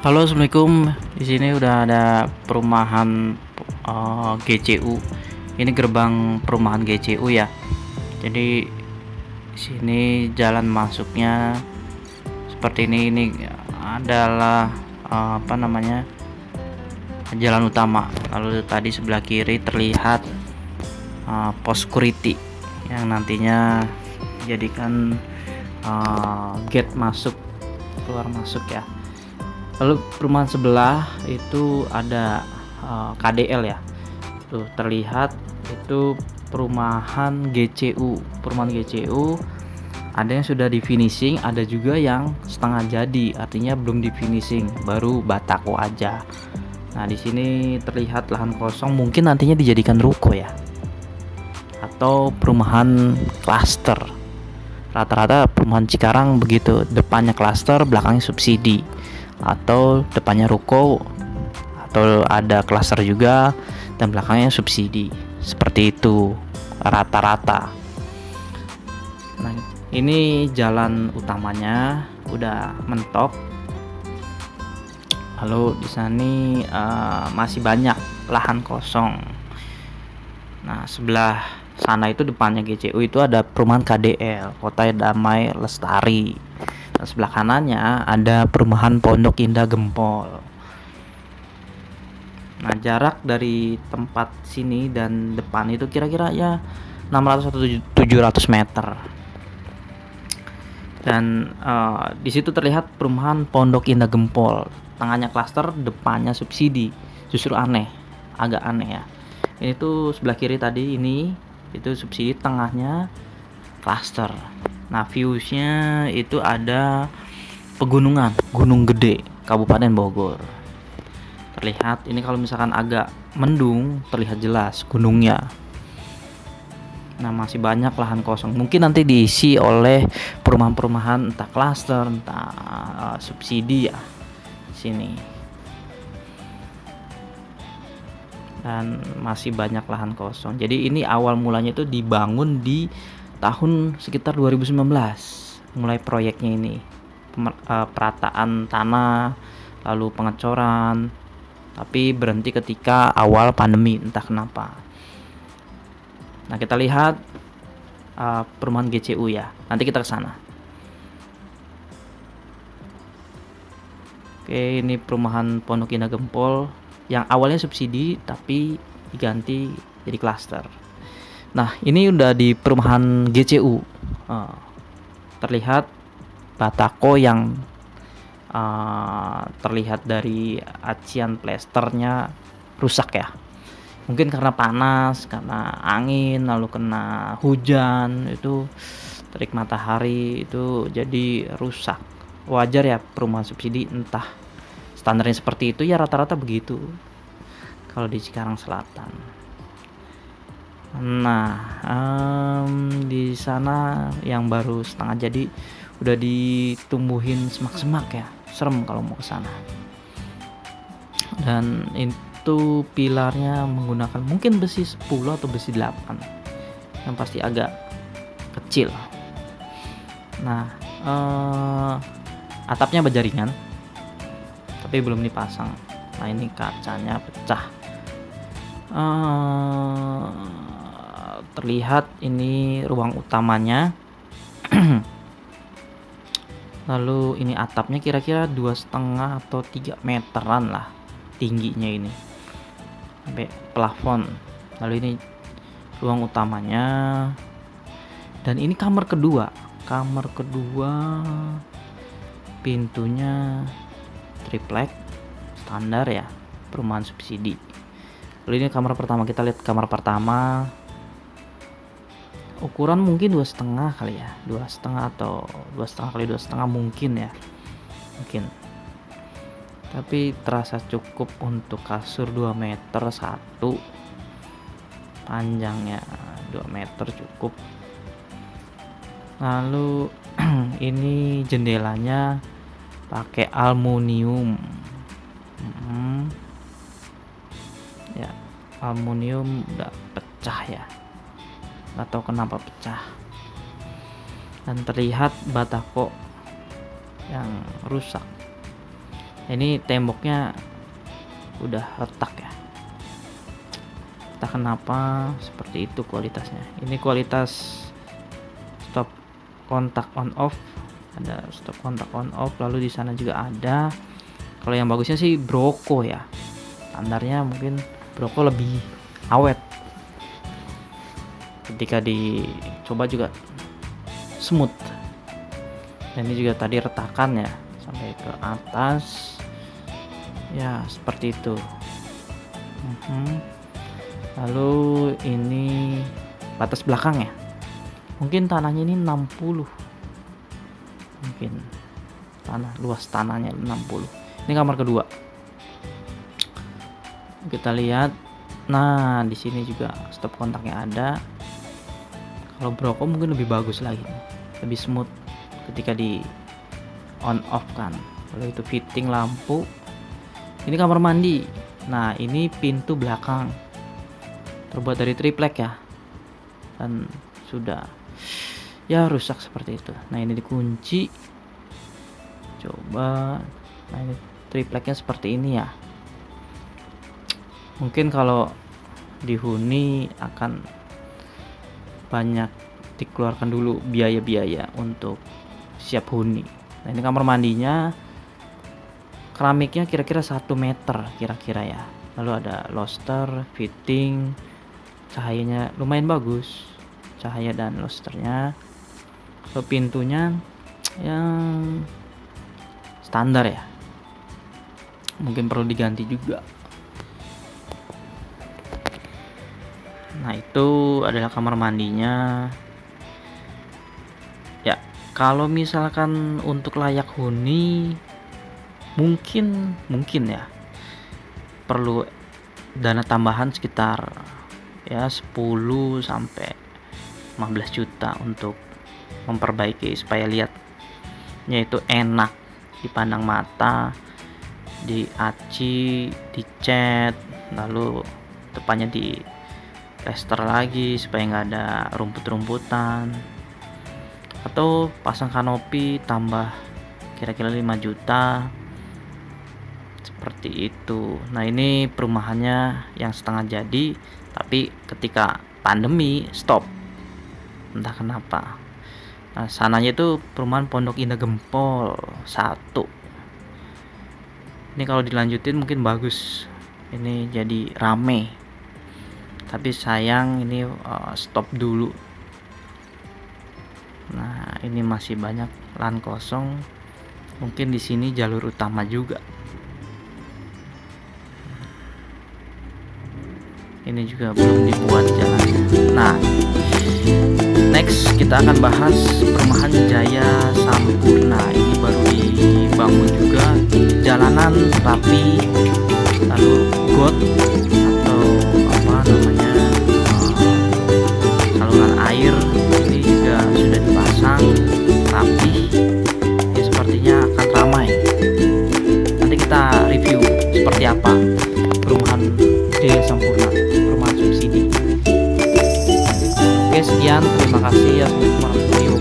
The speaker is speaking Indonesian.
Halo, assalamualaikum. Di sini udah ada perumahan GCU. Ini gerbang perumahan GCU ya. Jadi di sini jalan masuknya seperti ini. Ini adalah jalan utama. Lalu tadi sebelah kiri terlihat pos security yang nantinya dijadikan gate masuk keluar masuk ya. Lalu perumahan sebelah itu ada KDL ya. Tuh terlihat itu perumahan GCU. Perumahan GCU ada yang sudah di finishing, ada juga yang setengah jadi, artinya belum di finishing, baru batako aja. Nah, di sini terlihat lahan kosong, mungkin nantinya dijadikan ruko ya. Atau perumahan klaster. Rata-rata perumahan Cikarang begitu, depannya klaster, belakangnya subsidi. Atau depannya ruko, atau ada klaster juga dan belakangnya subsidi, seperti itu rata-rata. Nah, ini jalan utamanya udah mentok. Lalu di sini masih banyak lahan kosong. Nah, sebelah sana itu depannya GCU itu ada perumahan KDL, Kota Damai Lestari. Dan sebelah kanannya ada perumahan Pondok Indah Gempol. Nah, jarak dari tempat sini dan depan itu kira-kira ya 600 atau 700 meter. Dan di situ terlihat perumahan Pondok Indah Gempol. Tengahnya klaster, depannya subsidi. Justru agak aneh ya. Ini tuh sebelah kiri tadi ini itu subsidi, tengahnya klaster. Nah, viewsnya itu ada pegunungan, Gunung Gede, Kabupaten Bogor. Terlihat ini kalau misalkan agak mendung, terlihat jelas gunungnya. Nah, masih banyak lahan kosong. Mungkin nanti diisi oleh perumahan-perumahan, entah klaster, entah subsidi ya. Sini. Dan masih banyak lahan kosong. Jadi ini awal mulanya itu dibangun di tahun sekitar 2019, mulai proyeknya ini, perataan tanah, lalu pengecoran, tapi berhenti ketika awal pandemi, entah kenapa. Nah, kita lihat perumahan GCU ya, nanti kita ke sana. Oke, ini perumahan Pondok Indah Gempol yang awalnya subsidi tapi diganti jadi klaster. Nah, ini udah di perumahan GCU. Terlihat batako yang terlihat dari acian plesternya rusak ya. Mungkin karena panas, karena angin, lalu kena hujan, itu terik matahari itu jadi rusak. Wajar ya, perumahan subsidi entah standarnya seperti itu ya, rata-rata begitu kalau di Cikarang Selatan. Nah, di sana yang baru setengah jadi udah ditumbuhin semak-semak ya, serem kalau mau ke sana. Dan itu pilarnya menggunakan mungkin besi 10 atau besi 8, yang pasti agak kecil. Nah, atapnya baja ringan tapi belum dipasang. Nah, ini kacanya pecah. Terlihat ini ruang utamanya. Lalu ini atapnya kira-kira 2,5 atau 3 meteran lah tingginya ini sampai plafon. Lalu ini ruang utamanya, dan ini kamar kedua pintunya triplek standar ya, perumahan subsidi. Lalu ini kamar pertama, kita lihat kamar pertama. Ukuran mungkin 2,5 kali ya, 2,5 atau 2,5 kali 2,5 mungkin ya, mungkin. Tapi terasa cukup untuk kasur 2 meter satu, panjangnya 2 meter cukup. Lalu ini jendelanya pakai aluminium. Ya, aluminium udah pecah ya, nggak tahu kenapa pecah. Dan terlihat batako yang rusak. Ini temboknya udah retak ya, entah kenapa seperti itu kualitasnya. Ini kualitas stop kontak on off, ada stop kontak on off, lalu di sana juga ada. Kalau yang bagusnya sih Broco ya, standarnya mungkin Broco lebih awet, ketika dicoba juga smooth. Dan ini juga tadi retakan ya sampai ke atas ya, seperti itu. Lalu ini batas belakang ya, mungkin tanahnya ini 60, mungkin luas tanahnya 60. Ini kamar kedua, kita lihat. Nah, di sini juga stop kontaknya ada. Kalau Broco mungkin lebih bagus lagi, lebih smooth ketika di on off kan. Kalau itu fitting lampu. Ini kamar mandi. Nah, ini pintu belakang terbuat dari triplek ya, dan sudah ya rusak seperti itu. Nah, ini dikunci, coba. Nah, ini tripleknya seperti ini ya. Mungkin kalau dihuni akan banyak dikeluarkan dulu biaya-biaya untuk siap huni. Nah, ini kamar mandinya, keramiknya kira-kira 1 meter kira-kira ya. Lalu ada lobster, fitting, cahayanya lumayan bagus, cahaya dan lobsternya. Lalu pintunya yang standar ya, mungkin perlu diganti juga. Nah, itu adalah kamar mandinya ya. Kalau misalkan untuk layak huni, mungkin ya perlu dana tambahan sekitar ya 10 sampai 15 juta untuk memperbaiki supaya lihatnya itu enak dipandang mata, diaci, dicat, lalu depannya di plester lagi supaya nggak ada rumput-rumputan, atau pasang kanopi tambah kira-kira 5 juta seperti itu. Nah, ini perumahannya yang setengah jadi, tapi ketika pandemi stop, entah kenapa. Nah, sananya itu perumahan Pondok Indah Gempol 1. Ini kalau dilanjutin mungkin bagus, ini jadi rame, tapi sayang ini stop dulu. Nah, ini masih banyak lahan kosong, mungkin di sini jalur utama juga. Ini juga belum dibuat jalannya. Nah, next kita akan bahas perumahan Jaya Sampurna. Ini baru dibangun juga, jalanan rapi, lalu got atau apa namanya, saluran air ini juga sudah dipasang rapi. Ini sepertinya akan ramai. Nanti kita review seperti apa perumahan Jaya Sampurna, perumahan subsidi. Oke, sekian, terima kasih. Assalamualaikum warahmatullahi wabarakatuh.